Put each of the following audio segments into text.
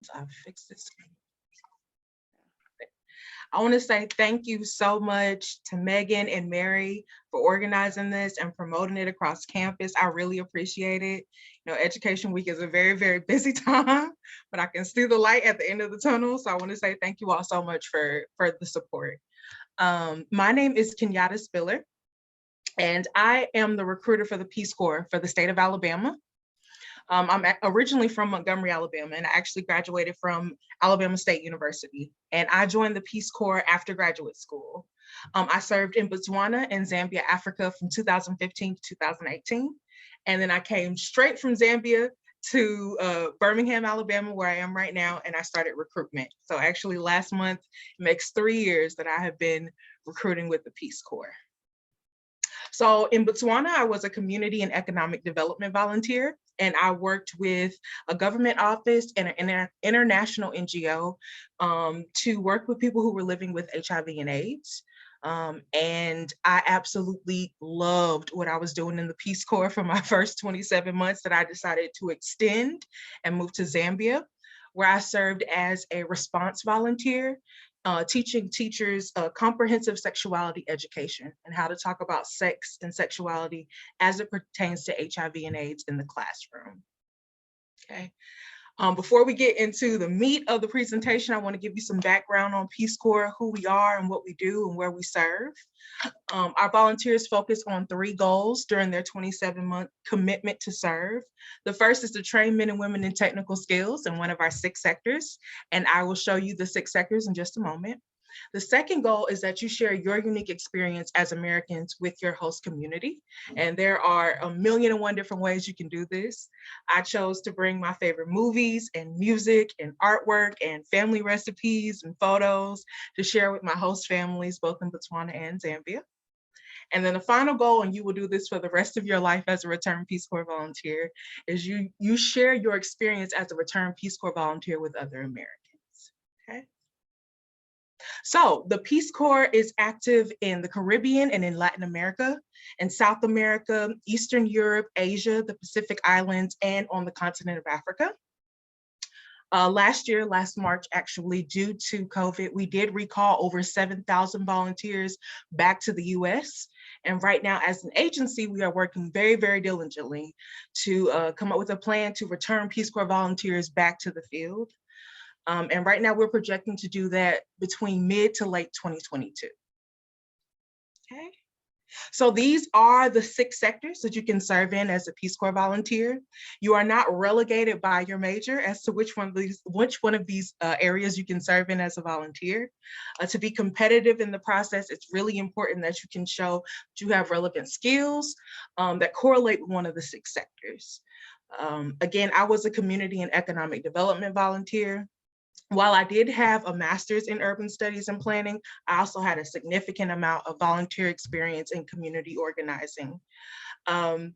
So I've fixed this. I want to say thank you so much to Megan and Mary for organizing this and promoting it across campus. I really appreciate it. You know, Education Week is a very, very busy time, but I can see the light at the end of the tunnel. So I want to say thank you all so much for the support. My name is Kenyatta Spiller, and I am the recruiter for the Peace Corps for the state of Alabama. I'm originally from Montgomery, Alabama, and I actually graduated from Alabama State University. And I joined the Peace Corps after graduate school. I served in Botswana and Zambia, Africa from 2015 to 2018. And then I came straight from Zambia to Birmingham, Alabama, where I am right now, and I started recruitment. So actually last month makes 3 years that I have been recruiting with the Peace Corps. So in Botswana, I was a community and economic development volunteer, and I worked with a government office and an international NGO to work with people who were living with HIV and AIDS. And I absolutely loved what I was doing in the Peace Corps for my first 27 months that I decided to extend and move to Zambia, where I served as a response volunteer, teaching teachers comprehensive sexuality education and how to talk about sex and sexuality as it pertains to HIV and AIDS in the classroom. Okay. Before we get into the meat of the presentation, I want to give you some background on Peace Corps, who we are and what we do and where we serve. Our volunteers focus on 3 goals during their 27-month commitment to serve. The first is to train men and women in technical skills in one of our 6 sectors, and I will show you the 6 sectors in just a moment. The second goal is that you share your unique experience as Americans with your host community. And there are 1,000,001 different ways you can do this. I chose to bring my favorite movies and music and artwork and family recipes and photos to share with my host families, both in Botswana and Zambia. And then the final goal, and you will do this for the rest of your life as a returned Peace Corps volunteer, is you share your experience as a returned Peace Corps volunteer with other Americans, okay? So the Peace Corps is active in the Caribbean and in Latin America, in South America, Eastern Europe, Asia, the Pacific Islands, and on the continent of Africa. Last March, actually, due to COVID, we did recall over 7,000 volunteers back to the US. And right now, as an agency, we are working very, very diligently to come up with a plan to return Peace Corps volunteers back to the field. And right now we're projecting to do that between mid to late 2022. Okay. So these are the 6 sectors that you can serve in as a Peace Corps volunteer. You are not relegated by your major as to which one of these areas you can serve in as a volunteer. To be competitive in the process, it's really important that you can show that you have relevant skills that correlate with one of the 6 sectors. Again, I was a community and economic development volunteer. While I did have a master's in urban studies and planning, I also had a significant amount of volunteer experience in community organizing. And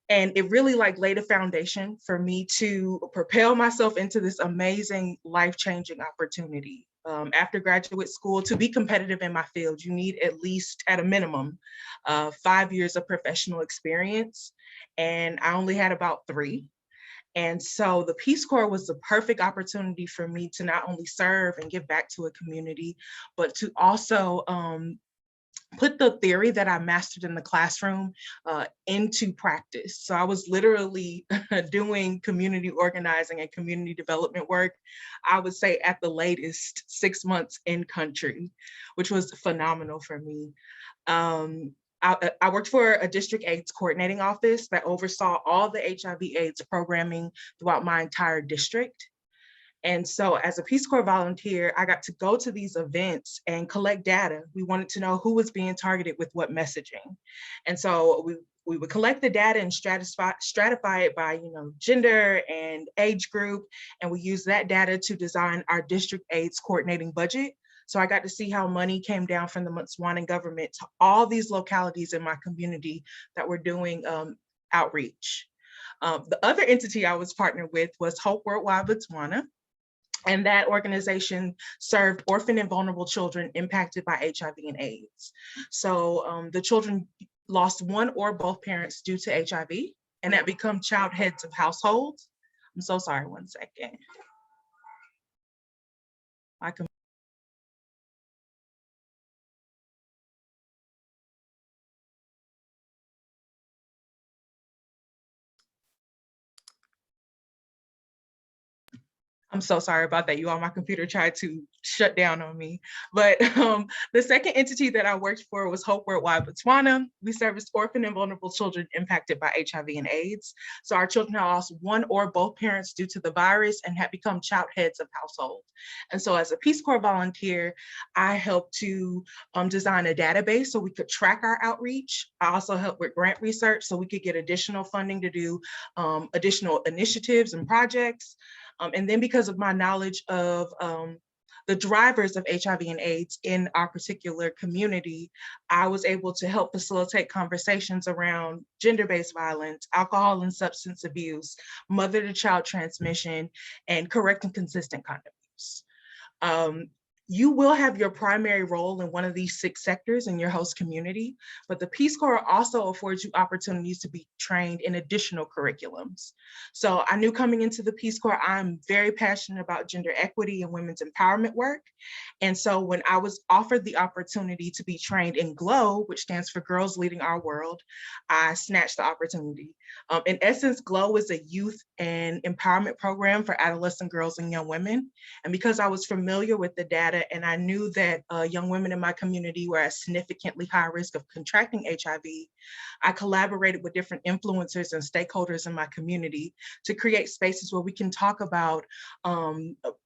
it really laid a foundation for me to propel myself into this amazing life-changing opportunity. After graduate school, to be competitive in my field, you need at least, at a minimum, 5 years of professional experience. And I only had about 3. And so the Peace Corps was the perfect opportunity for me to not only serve and give back to a community, but to also put the theory that I mastered in the classroom into practice. So I was literally doing community organizing and community development work, I would say at the latest 6 months in country, which was phenomenal for me. I worked for a district AIDS coordinating office that oversaw all the HIV/AIDS programming throughout my entire district. And so as a Peace Corps volunteer, I got to go to these events and collect data. We wanted to know who was being targeted with what messaging. And so we would collect the data and stratify it by gender and age group. And we used that data to design our district AIDS coordinating budget. So I got to see how money came down from the Botswana government to all these localities in my community that were doing outreach. The other entity I was partnered with was Hope Worldwide Botswana. And that organization served orphan and vulnerable children impacted by HIV and AIDS. So the children lost one or both parents due to HIV, and that become child heads of households. I'm so sorry, one second. I can. I'm so sorry about that, you all. My computer tried to shut down on me. But the second entity that I worked for was Hope Worldwide Botswana. We serviced orphan and vulnerable children impacted by HIV and AIDS. So our children have lost one or both parents due to the virus and have become child heads of household. And so as a Peace Corps volunteer, I helped to design a database so we could track our outreach. I also helped with grant research so we could get additional funding to do additional initiatives and projects. And then because of my knowledge of the drivers of HIV and AIDS in our particular community, I was able to help facilitate conversations around gender-based violence, alcohol and substance abuse, mother-to-child transmission, and correct and consistent condom use. You will have your primary role in one of these 6 sectors in your host community, but the Peace Corps also affords you opportunities to be trained in additional curriculums. So I knew coming into the Peace Corps, I'm very passionate about gender equity and women's empowerment work. And so when I was offered the opportunity to be trained in GLOW, which stands for Girls Leading Our World, I snatched the opportunity. In essence, GLOW is a youth and empowerment program for adolescent girls and young women. And because I was familiar with the data and I knew that young women in my community were at significantly high risk of contracting HIV, I collaborated with different influencers and stakeholders in my community to create spaces where we can talk about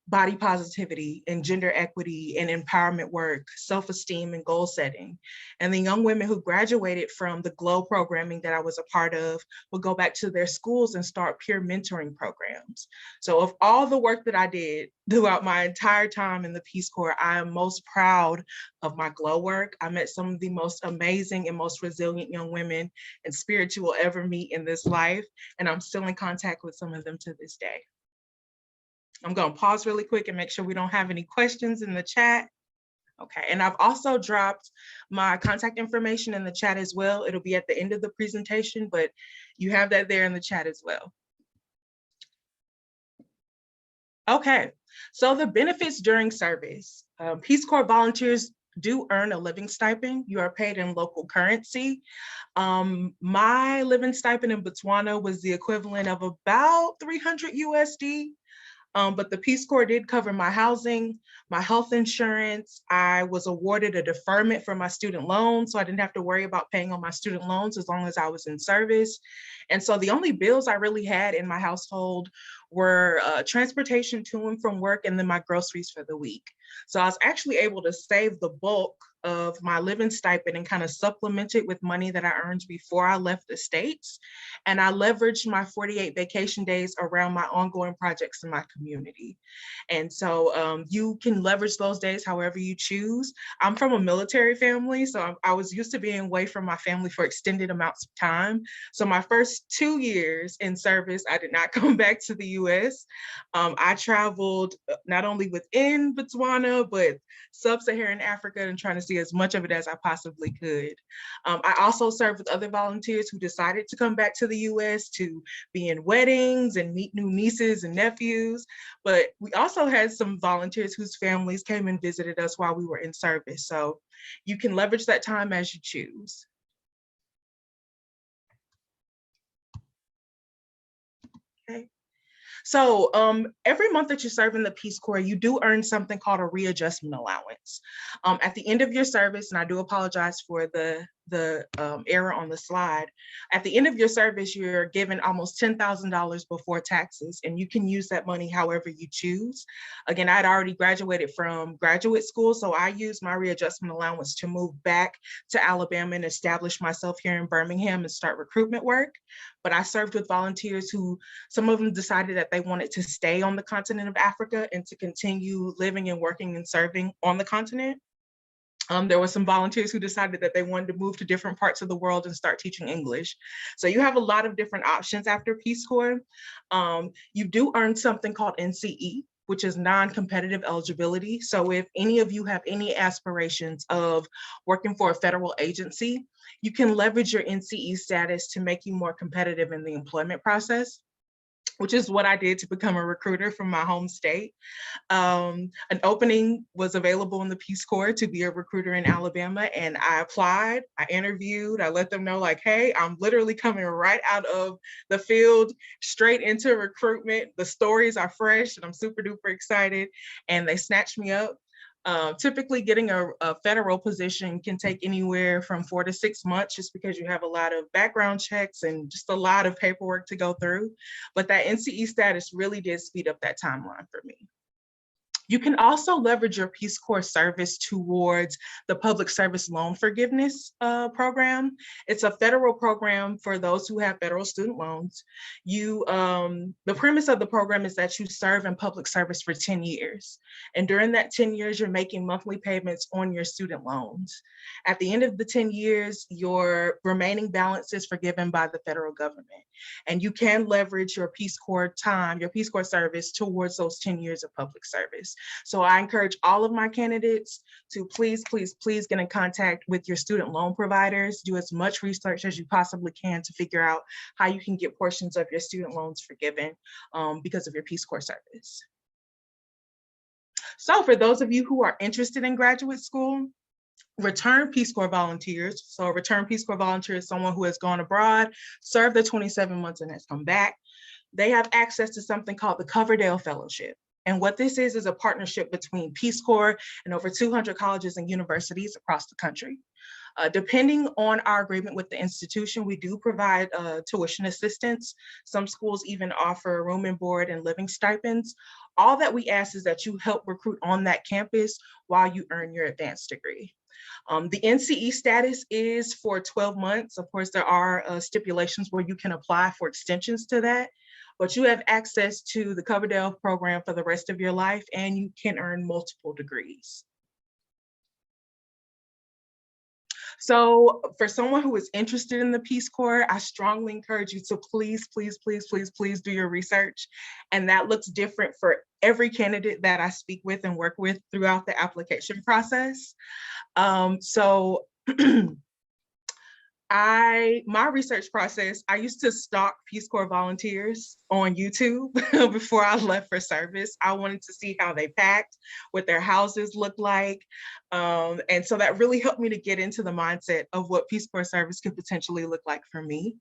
body positivity and gender equity and empowerment work, self-esteem and goal setting. And the young women who graduated from the GLOW programming that I was a part of would go back to their schools and start peer mentoring programs. So of all the work that I did throughout my entire time in the Peace Corps, I am most proud of my GLOW work. I met some of the most amazing and most resilient young women and spirits you will ever meet in this life. And I'm still in contact with some of them to this day. I'm gonna pause really quick and make sure we don't have any questions in the chat. Okay, and I've also dropped my contact information in the chat as well. It'll be at the end of the presentation, but you have that there in the chat as well. Okay, so the benefits during service. Peace Corps volunteers do earn a living stipend. You are paid in local currency. My living stipend in Botswana was the equivalent of about 300 USD. But the Peace Corps did cover my housing, my health insurance. I was awarded a deferment for my student loans, so I didn't have to worry about paying on my student loans as long as I was in service. And so the only bills I really had in my household were transportation to and from work and then my groceries for the week. So I was actually able to save the bulk of my living stipend and kind of supplement it with money that I earned before I left the States. And I leveraged my 48 vacation days around my ongoing projects in my community. And so you can leverage those days however you choose. I'm from a military family, so I was used to being away from my family for extended amounts of time. So my first 2 years in service, I did not come back to the US. I traveled not only within Botswana, but sub-Saharan Africa and trying to see as much of it as I possibly could. I also served with other volunteers who decided to come back to the US to be in weddings and meet new nieces and nephews. But we also had some volunteers whose families came and visited us while we were in service. So you can leverage that time as you choose. Okay. So every month that you serve in the Peace Corps, you do earn something called a readjustment allowance. At the end of your service, and I do apologize for the error on the slide, at the end of your service, you're given almost $10,000 before taxes, and you can use that money however you choose. Again, I'd already graduated from graduate school, so I used my readjustment allowance to move back to Alabama and establish myself here in Birmingham and start recruitment work. But I served with volunteers who, some of them decided that they wanted to stay on the continent of Africa and to continue living and working and serving on the continent. There were some volunteers who decided that they wanted to move to different parts of the world and start teaching English. So you have a lot of different options after Peace Corps. You do earn something called NCE, which is non-competitive eligibility. So if any of you have any aspirations of working for a federal agency, you can leverage your NCE status to make you more competitive in the employment process. which is what I did to become a recruiter from my home state. An opening was available in the Peace Corps to be a recruiter in Alabama, and I applied, I interviewed, I let them know like, hey, I'm literally coming right out of the field, straight into recruitment. The stories are fresh and I'm super duper excited, and they snatched me up. Typically getting a federal position can take anywhere from 4 to 6 months just because you have a lot of background checks and just a lot of paperwork to go through. But that NCE status really did speed up that timeline for me. You can also leverage your Peace Corps service towards the Public Service Loan Forgiveness program. It's a federal program for those who have federal student loans. The premise of the program is that you serve in public service for 10 years. And during that 10 years, you're making monthly payments on your student loans. At the end of the 10 years, your remaining balance is forgiven by the federal government. And you can leverage your Peace Corps time, your Peace Corps service towards those 10 years of public service. So I encourage all of my candidates to please, please, please get in contact with your student loan providers. Do as much research as you possibly can to figure out how you can get portions of your student loans forgiven because of your Peace Corps service. So for those of you who are interested in graduate school, return Peace Corps volunteers. So a return Peace Corps volunteer is someone who has gone abroad, served the 27 months and has come back. They have access to something called the Coverdale Fellowship. And what this is a partnership between Peace Corps and over 200 colleges and universities across the country. Depending on our agreement with the institution, we do provide tuition assistance. Some schools even offer room and board and living stipends. All that we ask is that you help recruit on that campus while you earn your advanced degree. The NCE status is for 12 months. Of course, there are stipulations where you can apply for extensions to that, but you have access to the Coverdale program for the rest of your life, and you can earn multiple degrees. So for someone who is interested in the Peace Corps, I strongly encourage you to please, please, please, please, please do your research. And that looks different for every candidate that I speak with and work with throughout the application process. My research process, I used to stalk Peace Corps volunteers on YouTube before I left for service. I wanted to see how they packed, what their houses looked like. And so that really helped me to get into the mindset of what Peace Corps service could potentially look like for me.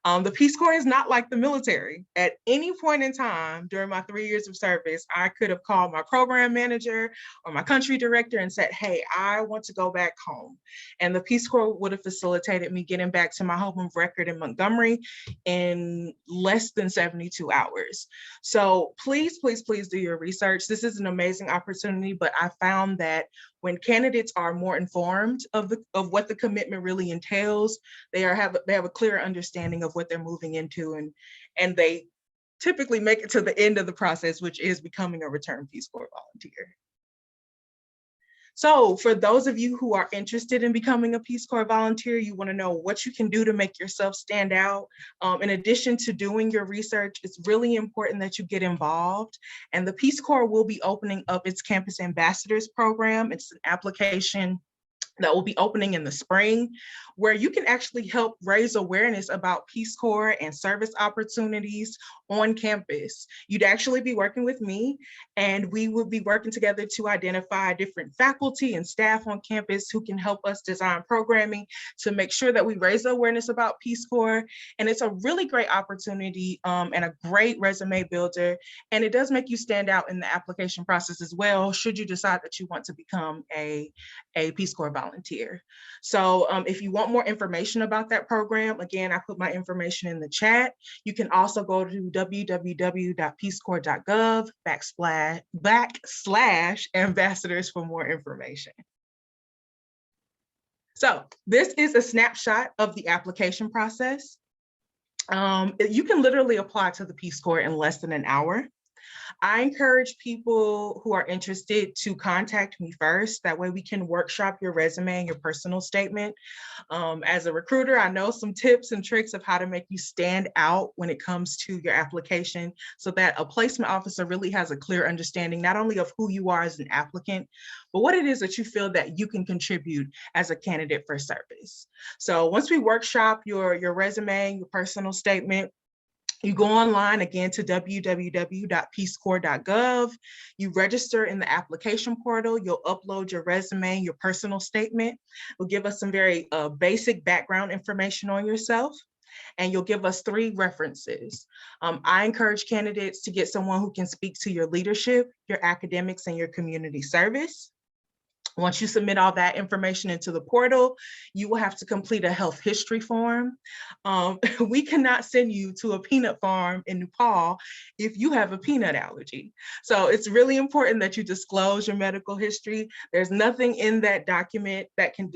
The Peace Corps is not like the military. At any point in time during my 3 years of service, I could have called my program manager or my country director and said, hey, I want to go back home. And the Peace Corps would have facilitated me getting back to my home of record in Montgomery in less than 72 hours. So please, please, please do your research. This is an amazing opportunity, but I found that when candidates are more informed of what the commitment really entails, they have a clearer understanding of what they're moving into, and they typically make it to the end of the process, which is becoming a return Peace Corps volunteer. So for those of you who are interested in becoming a Peace Corps volunteer, you want to know what you can do to make yourself stand out. In addition to doing your research, it's really important that you get involved. And the Peace Corps will be opening up its Campus Ambassadors program. It's an application that will be opening in the spring, where you can actually help raise awareness about Peace Corps and service opportunities on campus. You'd actually be working with me, and we will be working together to identify different faculty and staff on campus who can help us design programming to make sure that we raise awareness about Peace Corps. And it's a really great opportunity and a great resume builder. And it does make you stand out in the application process as well, should you decide that you want to become a Peace Corps volunteer. So if you want more information about that program, again, I put my information in the chat. You can also go to www.peacecorps.gov/ambassadors for more information. So this is a snapshot of the application process. You can literally apply to the Peace Corps in less than an hour. I encourage people who are interested to contact me first. That way we can workshop your resume and your personal statement. As a recruiter, I know some tips and tricks of how to make you stand out when it comes to your application, so that a placement officer really has a clear understanding, not only of who you are as an applicant, but what it is that you feel that you can contribute as a candidate for service. So once we workshop your resume, your personal statement, You go online again to www.peacecorps.gov. You register in the application portal. You'll upload your resume, your personal statement. Will give us some very basic background information on yourself, and you'll give us 3 references. I encourage candidates to get someone who can speak to your leadership, your academics, and your community service. Once you submit all that information into the portal, you will have to complete a health history form. We cannot send you to a peanut farm in Nepal if you have a peanut allergy. So it's really important that you disclose your medical history. There's nothing in that document that can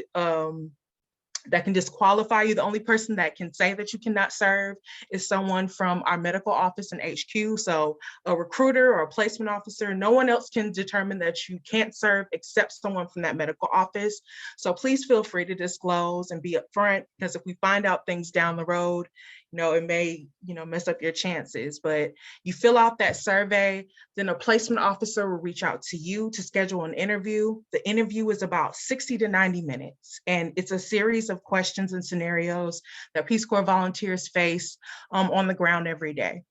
disqualify you. The only person that can say that you cannot serve is someone from our medical office in HQ. So a recruiter or a placement officer, no one else can determine that you can't serve except someone from that medical office. So please feel free to disclose and be upfront, because if we find out things down the road, it may, mess up your chances. But you fill out that survey, then a placement officer will reach out to you to schedule an interview. The interview is about 60 to 90 minutes, and it's a series of questions and scenarios that Peace Corps volunteers face on the ground every day.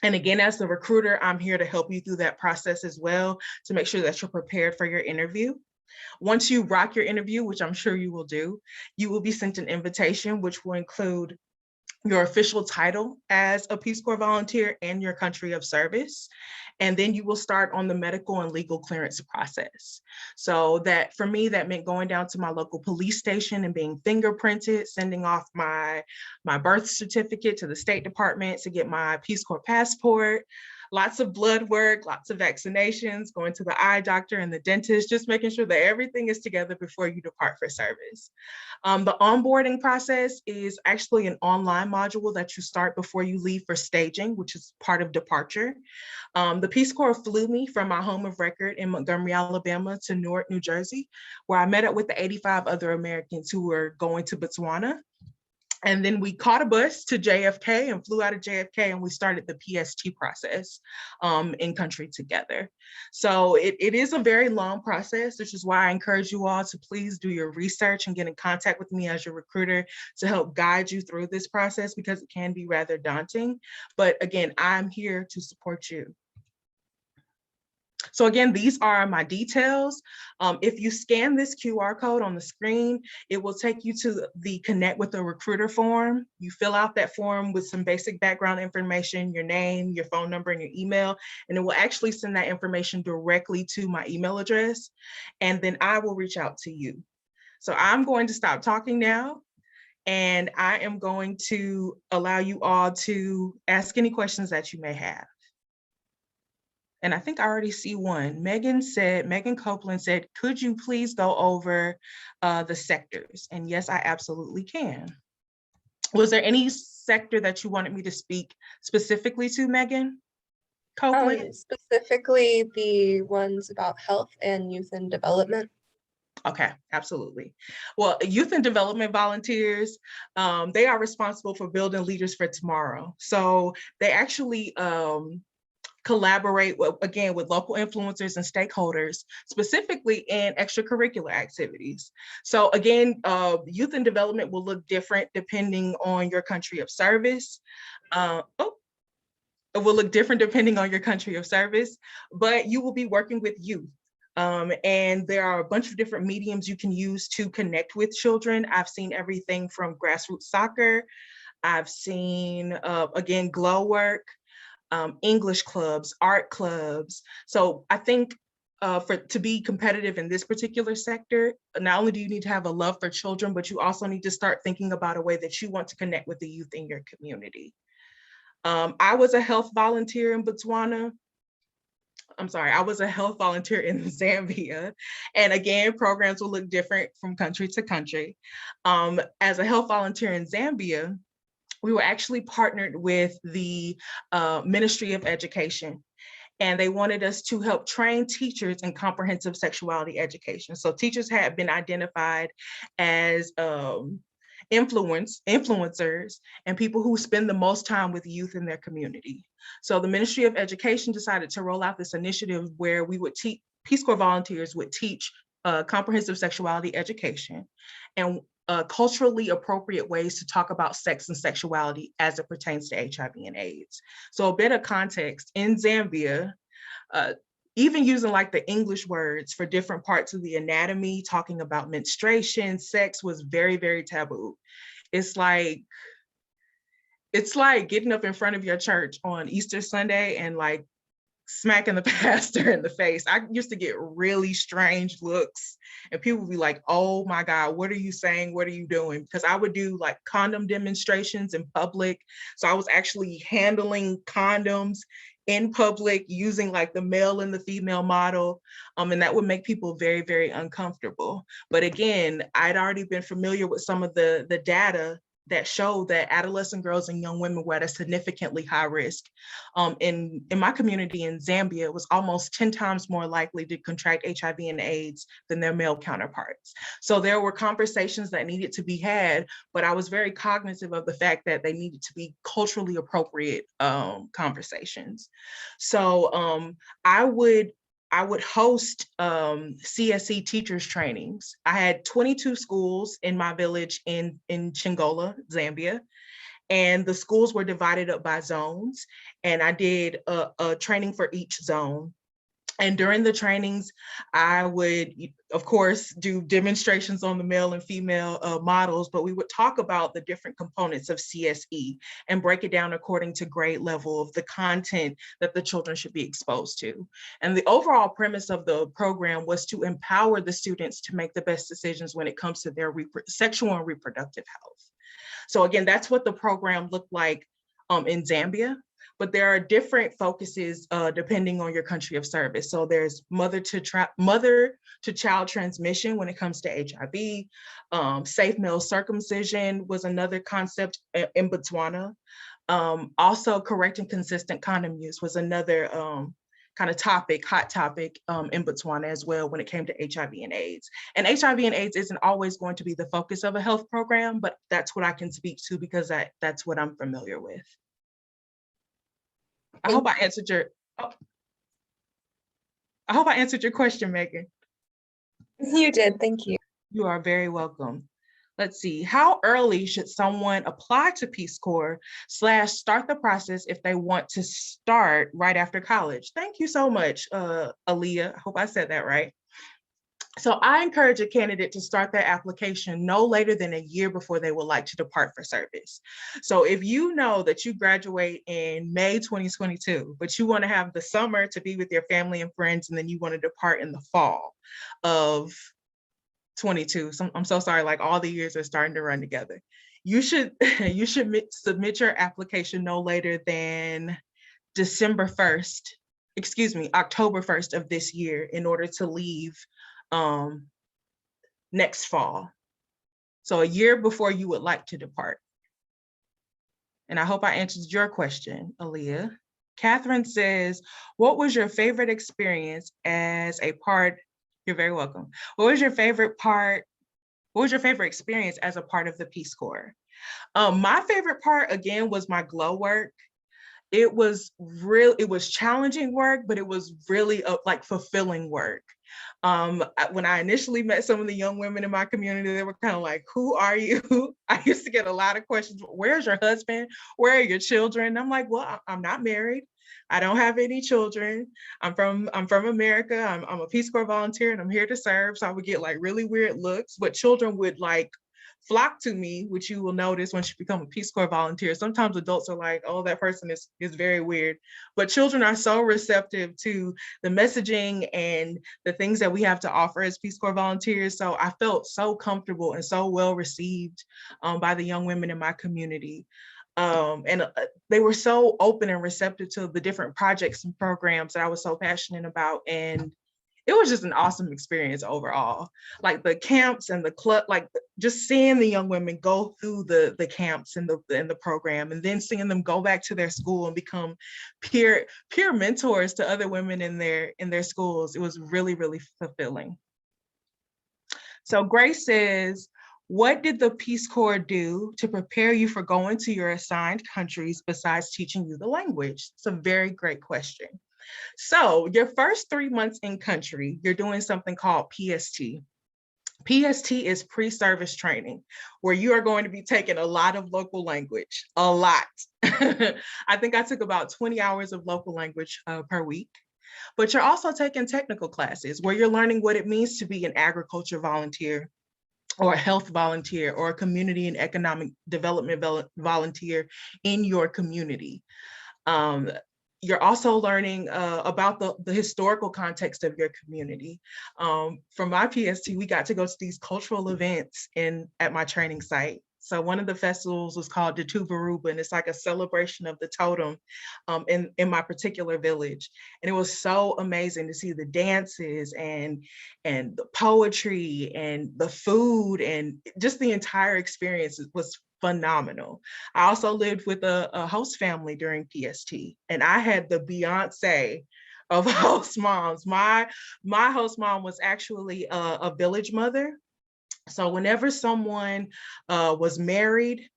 And again, as the recruiter, I'm here to help you through that process as well, to make sure that you're prepared for your interview. Once you rock your interview, which I'm sure you will do, you will be sent an invitation, which will include your official title as a Peace Corps volunteer and your country of service. And then you will start on the medical and legal clearance process. So that, for me, that meant going down to my local police station and being fingerprinted, sending off my birth certificate to the State Department to get my Peace Corps passport, lots of blood work, lots of vaccinations, going to the eye doctor and the dentist, just making sure that everything is together before you depart for service. The onboarding process is actually an online module that you start before you leave for staging, which is part of departure. The Peace Corps flew me from my home of record in Montgomery, Alabama to Newark, New Jersey, where I met up with the 85 other Americans who were going to Botswana. And then we caught a bus to JFK and flew out of JFK, and we started the PST process in country together. So it is a very long process, which is why I encourage you all to please do your research and get in contact with me as your recruiter to help guide you through this process, because it can be rather daunting. But again, I'm here to support you. So again, these are my details. If you scan this QR code on the screen, it will take you to the Connect with a Recruiter form. You fill out that form with some basic background information, your name, your phone number, and your email, and it will actually send that information directly to my email address, and then I will reach out to you. So I'm going to stop talking now, and I am going to allow you all to ask any questions that you may have. And I think I already see one. Megan Copeland said, could you please go over the sectors? And yes, I absolutely can. Was there any sector that you wanted me to speak specifically to, Megan Copeland? Specifically the ones about health and youth and development. Okay, absolutely. Well, youth and development volunteers, they are responsible for building leaders for tomorrow. So they actually collaborate with local influencers and stakeholders, specifically in extracurricular activities. So again, youth and development will look different depending on your country of service. It will look different depending on your country of service, but you will be working with youth. And there are a bunch of different mediums you can use to connect with children. I've seen everything from grassroots soccer. I've seen, again, glow work, English clubs, art clubs. So I think to be competitive in this particular sector, not only do you need to have a love for children, but you also need to start thinking about a way that you want to connect with the youth in your community. I was a health volunteer in Botswana. I'm sorry, I was a health volunteer in Zambia. And again, programs will look different from country to country. As a health volunteer in Zambia, we were actually partnered with the Ministry of Education, and they wanted us to help train teachers in comprehensive sexuality education. So teachers had been identified as influencers and people who spend the most time with youth in their community. So the Ministry of Education decided to roll out this initiative where we would teach, Peace Corps volunteers would teach comprehensive sexuality education. And culturally appropriate ways to talk about sex and sexuality as it pertains to HIV and AIDS. So a bit of context, in Zambia, even using like the English words for different parts of the anatomy, talking about menstruation, sex was very, very taboo. It's like getting up in front of your church on Easter Sunday and like smacking the pastor in the face. I used to get really strange looks and people would be like, oh my God, what are you saying? What are you doing? Because I would do like condom demonstrations in public. So I was actually handling condoms in public using like the male and the female model. And that would make people very, very uncomfortable. But again, I'd already been familiar with some of the data that showed that adolescent girls and young women were at a significantly high risk. In my community in Zambia, it was almost 10 times more likely to contract HIV and AIDS than their male counterparts. So there were conversations that needed to be had, but I was very cognizant of the fact that they needed to be culturally appropriate conversations. So I would host CSE teachers trainings. I had 22 schools in my village in Chingola, Zambia, and the schools were divided up by zones. And I did a training for each zone. And during the trainings, I would, of course, do demonstrations on the male and female models, but we would talk about the different components of CSE and break it down according to grade level of the content that the children should be exposed to. And the overall premise of the program was to empower the students to make the best decisions when it comes to their sexual and reproductive health. So again, that's what the program looked like in Zambia. But there are different focuses depending on your country of service. So there's mother to child transmission when it comes to HIV. Safe male circumcision was another concept in Botswana. Also, correct and consistent condom use was another kind of hot topic in Botswana as well when it came to HIV and AIDS. And HIV and AIDS isn't always going to be the focus of a health program, but that's what I can speak to because that's what I'm familiar with. I hope I answered your question, Megan. You did, thank you. You are very welcome. Let's see, how early should someone apply to Peace Corps / start the process if they want to start right after college? Thank you so much, Aaliyah. I hope I said that right. So I encourage a candidate to start their application no later than a year before they would like to depart for service. So if you know that you graduate in May 2022, but you want to have the summer to be with your family and friends, and then you want to depart in the fall of 22, so I'm so sorry, like all the years are starting to run together. You should submit your application no later than October 1st of this year in order to leave next fall. So a year before you would like to depart. And I hope I answered your question, Aaliyah. Catherine says, what was your favorite experience as a part? You're very welcome. What was your favorite experience as a part of the Peace Corps? My favorite part, again, was my glow work. It was challenging work, but it was really like fulfilling work. When I initially met some of the young women in my community, they were kind of like, who are you? I used to get a lot of questions. Where's your husband? Where are your children? And I'm like, well, I'm not married. I don't have any children. I'm from America. I'm a Peace Corps volunteer and I'm here to serve. So I would get like really weird looks, but children would like flock to me, which you will notice once you become a Peace Corps volunteer. Sometimes adults are like, oh, that person is very weird. But children are so receptive to the messaging and the things that we have to offer as Peace Corps volunteers. So I felt so comfortable and so well received by the young women in my community. And they were so open and receptive to the different projects and programs that I was so passionate about. And it was just an awesome experience overall. Like the camps and the club, like just seeing the young women go through the camps and the program, and then seeing them go back to their school and become peer mentors to other women in their schools. It was really, really fulfilling. So Grace says, what did the Peace Corps do to prepare you for going to your assigned countries besides teaching you the language? It's a very great question. So your first 3 months in country, you're doing something called PST. PST is pre-service training, where you are going to be taking a lot of local language, a lot. I think I took about 20 hours of local language per week. But you're also taking technical classes where you're learning what it means to be an agriculture volunteer or a health volunteer or a community and economic development volunteer in your community. Um, you're also learning about the historical context of your community. From my PST, we got to go to these cultural events at my training site. So one of the festivals was called Tuvaruba, and it's like a celebration of the totem in my particular village. And it was so amazing to see the dances and the poetry and the food, and just the entire experience was phenomenal. I also lived with a host family during PST, and I had the Beyonce of host moms. My host mom was actually a village mother. So whenever someone was married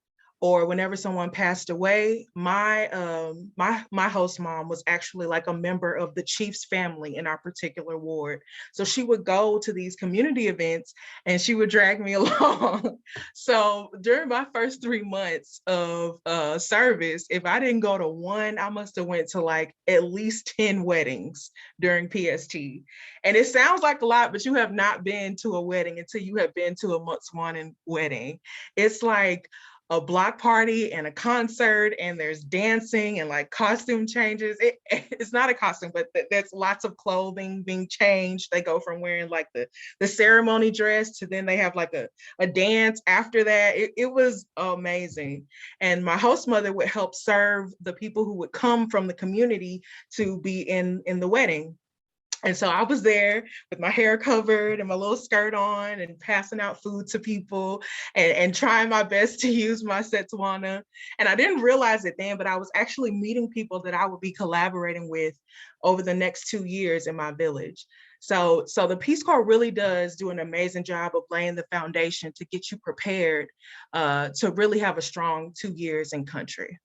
or whenever someone passed away, my host mom was actually like a member of the chief's family in our particular ward. So she would go to these community events and she would drag me along. So during my first 3 months of service, if I didn't go to one, I must have went to like at least 10 weddings during PST. And it sounds like a lot, but you have not been to a wedding until you have been to a Botswanan wedding. It's like a block party and a concert, and there's dancing and like costume changes. It's not a costume, but there's lots of clothing being changed. They go from wearing like the ceremony dress to then they have like a dance after that. It was amazing. And my host mother would help serve the people who would come from the community to be in the wedding. And so I was there with my hair covered and my little skirt on and passing out food to people and trying my best to use my Setswana. And I didn't realize it then, but I was actually meeting people that I would be collaborating with over the next 2 years in my village. So the Peace Corps really does do an amazing job of laying the foundation to get you prepared to really have a strong 2 years in country.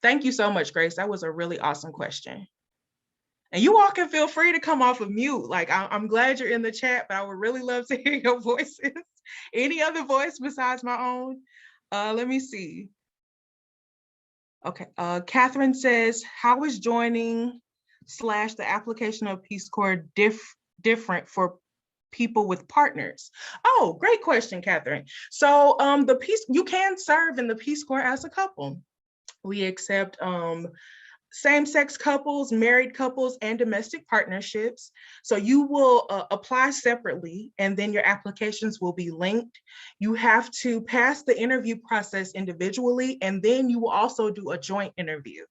Thank you so much, Grace. That was a really awesome question. And you all can feel free to come off of mute. Like, I'm glad you're in the chat, but I would really love to hear your voices. Any other voice besides my own? Let me see. Okay, Catherine says, how is joining / the application of Peace Corps different for people with partners? Oh, great question, Catherine. So you can serve in the Peace Corps as a couple. We accept same-sex couples, married couples, and domestic partnerships. So you will apply separately, and then your applications will be linked. You have to pass the interview process individually, and then you will also do a joint interview.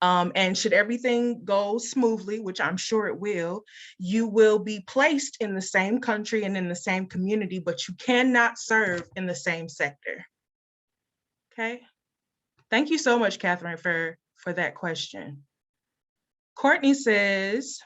And should everything go smoothly, which I'm sure it will, you will be placed in the same country and in the same community, but you cannot serve in the same sector. Okay. Thank you so much, Catherine, for that question. Courtney says,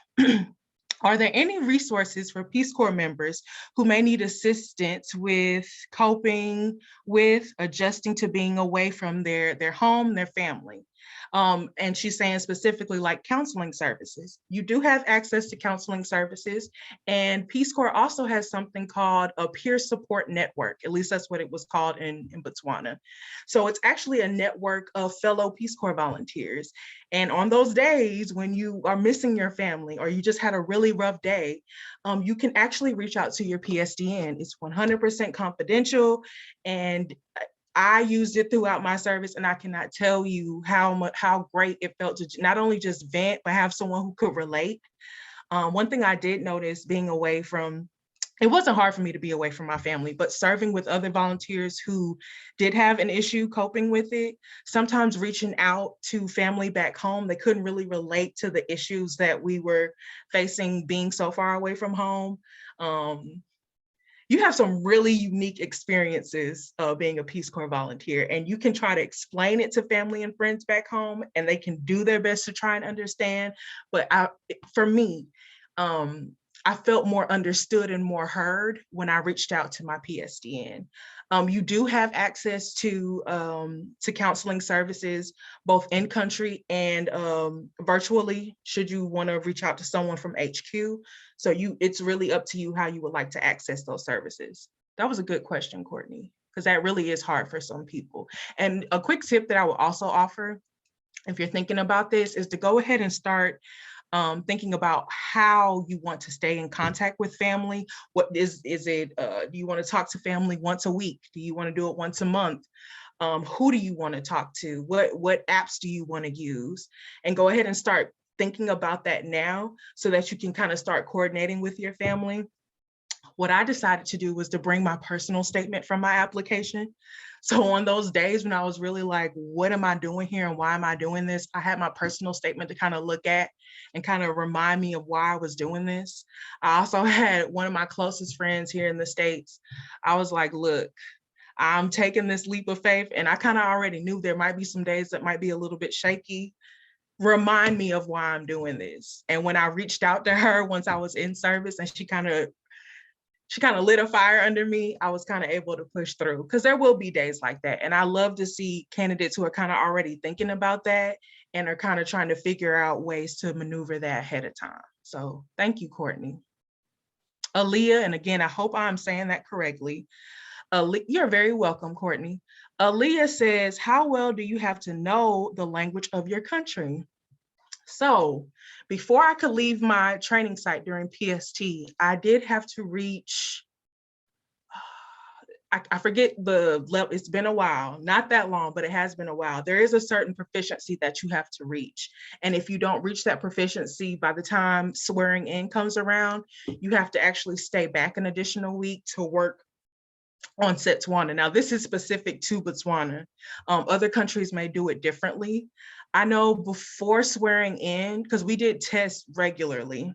are there any resources for Peace Corps members who may need assistance with coping with adjusting to being away from their home, their family? And she's saying specifically like counseling services. You do have access to counseling services, and Peace Corps also has something called a peer support network. At least that's what it was called in Botswana. So it's actually a network of fellow Peace Corps volunteers. And on those days when you are missing your family or you just had a really rough day, you can actually reach out to your PSDN. It's 100% confidential, and I used it throughout my service, and I cannot tell you how great it felt to not only just vent, but have someone who could relate. One thing I did notice being away from, it wasn't hard for me to be away from my family, but serving with other volunteers who did have an issue coping with it, sometimes reaching out to family back home, they couldn't really relate to the issues that we were facing being so far away from home. You have some really unique experiences being a Peace Corps volunteer, and you can try to explain it to family and friends back home, and they can do their best to try and understand. But for me, I felt more understood and more heard when I reached out to my PSDN. You do have access to counseling services, both in country and virtually, should you want to reach out to someone from HQ. So it's really up to you how you would like to access those services. That was a good question, Courtney, because that really is hard for some people. And a quick tip that I will also offer, if you're thinking about this, is to go ahead and start thinking about how you want to stay in contact with family. What is it, do you want to talk to family once a week? Do you want to do it once a month? Who do you want to talk to? What apps do you want to use? And go ahead and start thinking about that now so that you can kind of start coordinating with your family. What I decided to do was to bring my personal statement from my application. So on those days when I was really like, what am I doing here and why am I doing this? I had my personal statement to kind of look at and kind of remind me of why I was doing this. I also had one of my closest friends here in the States. I was like, look, I'm taking this leap of faith, and I kind of already knew there might be some days that might be a little bit shaky. Remind me of why I'm doing this. And when I reached out to her once I was in service and she kind of lit a fire under me, I was kind of able to push through, because there will be days like that. And I love to see candidates who are kind of already thinking about that and are kind of trying to figure out ways to maneuver that ahead of time. So thank you, Courtney. Aaliyah, and again, I hope I'm saying that correctly. You're very welcome, Courtney. Aaliyah says, how well do you have to know the language of your country? So before I could leave my training site during PST, I did have to reach, I forget the level, it's been a while, not that long, but it has been a while. There is a certain proficiency that you have to reach. And if you don't reach that proficiency by the time swearing in comes around, you have to actually stay back an additional week to work on Setswana. Now, this is specific to Botswana. Other countries may do it differently. I know before swearing in, because we did tests regularly.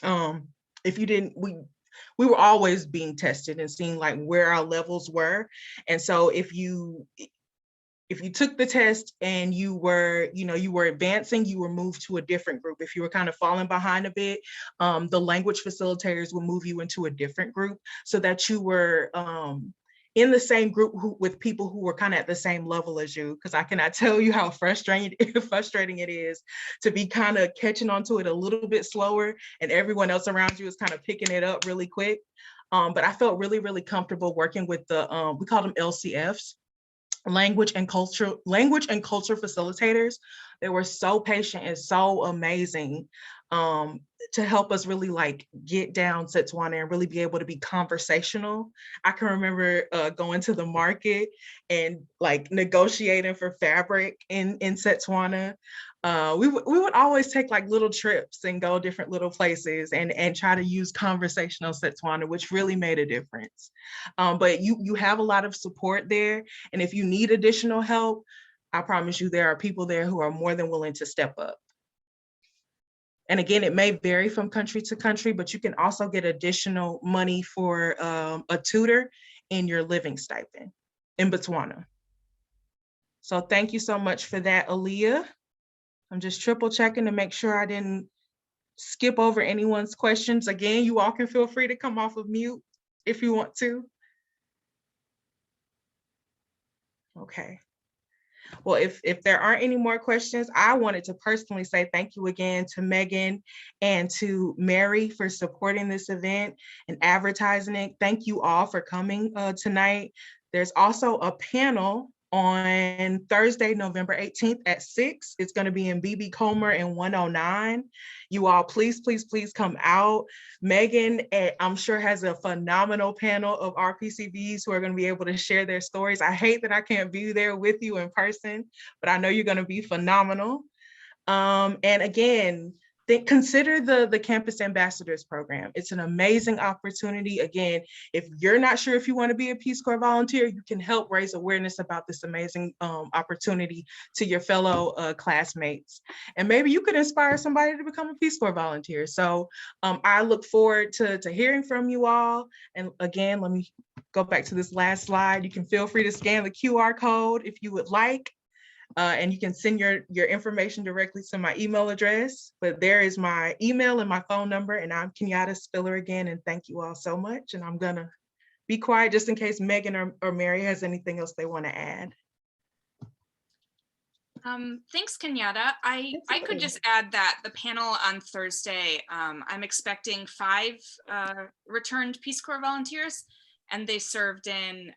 If you didn't, we were always being tested and seeing like where our levels were. And so if you took the test and you were advancing, you were moved to a different group. If you were kind of falling behind a bit, the language facilitators will move you into a different group so that you were in the same group with people who were kind of at the same level as you. Because I cannot tell you how frustrating it is to be kind of catching onto it a little bit slower and everyone else around you is kind of picking it up really quick. But I felt really, really comfortable working with the, we call them LCFs, language and culture facilitators. They were so patient and so amazing to help us really like get down Setswana and really be able to be conversational. I can remember going to the market and like negotiating for fabric in Setswana. We would always take like little trips and go different little places and try to use conversational Setswana, which really made a difference. But you have a lot of support there. And if you need additional help, I promise you there are people there who are more than willing to step up. And again, it may vary from country to country, but you can also get additional money for a tutor in your living stipend in Botswana. So thank you so much for that, Aaliyah. I'm just triple checking to make sure I didn't skip over anyone's questions. Again, you all can feel free to come off of mute if you want to. Okay. Well, if there aren't any more questions, I wanted to personally say thank you again to Megan and to Mary for supporting this event and advertising it. Thank you all for coming tonight. There's also a panel on Thursday, November 18th at 6. It's going to be in BB Comer in 109. You all, please, please, please come out. Megan, I'm sure, has a phenomenal panel of RPCVs who are going to be able to share their stories. I hate that I can't be there with you in person, but I know you're going to be phenomenal. And again, consider the Campus Ambassadors Program. It's an amazing opportunity. Again, if you're not sure if you want to be a Peace Corps volunteer, you can help raise awareness about this amazing opportunity to your fellow classmates. And maybe you could inspire somebody to become a Peace Corps volunteer. So I look forward to hearing from you all. And again, let me go back to this last slide. You can feel free to scan the QR code if you would like. and you can send your information directly to my email address. But there is my email and my phone number, and I'm Kenyatta Spiller again. And thank you all so much. And I'm gonna be quiet just in case Megan or Mary has anything else they want to add. Thanks, Kenyatta. I could just add that the panel on Thursday, I'm expecting 5 returned Peace Corps volunteers, and they served in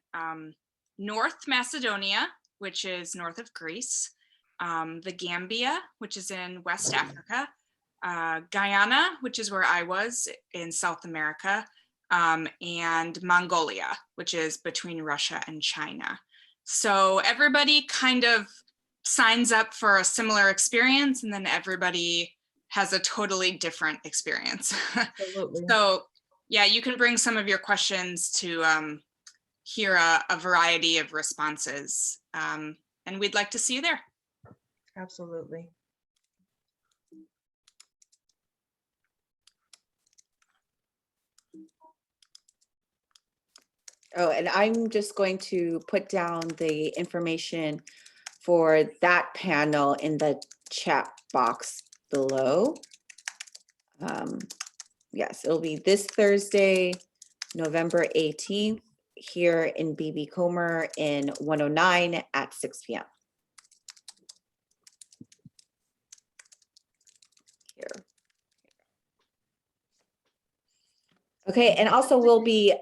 North Macedonia, which is north of Greece, the Gambia, which is in West Africa, Guyana, which is where I was in South America, and Mongolia, which is between Russia and China. So everybody kind of signs up for a similar experience, and then everybody has a totally different experience. Absolutely. So yeah, you can bring some of your questions to hear a variety of responses, and we'd like to see you there. Absolutely. Oh, and I'm just going to put down the information for that panel in the chat box below. Yes, it'll be this Thursday, November 18th, here in BB Comer in 109 at 6 p.m. Here. Okay, and also we'll be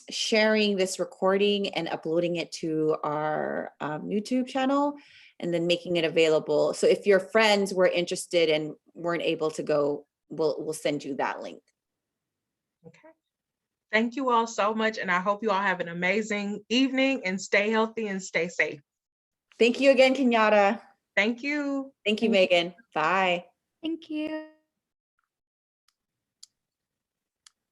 sharing this recording and uploading it to our YouTube channel, and then making it available. So if your friends were interested and weren't able to go, we'll send you that link. Okay. Thank you all so much, and I hope you all have an amazing evening, and stay healthy and stay safe. Thank you again, Kenyatta. Thank you. Thank you, Megan. Bye. Thank you.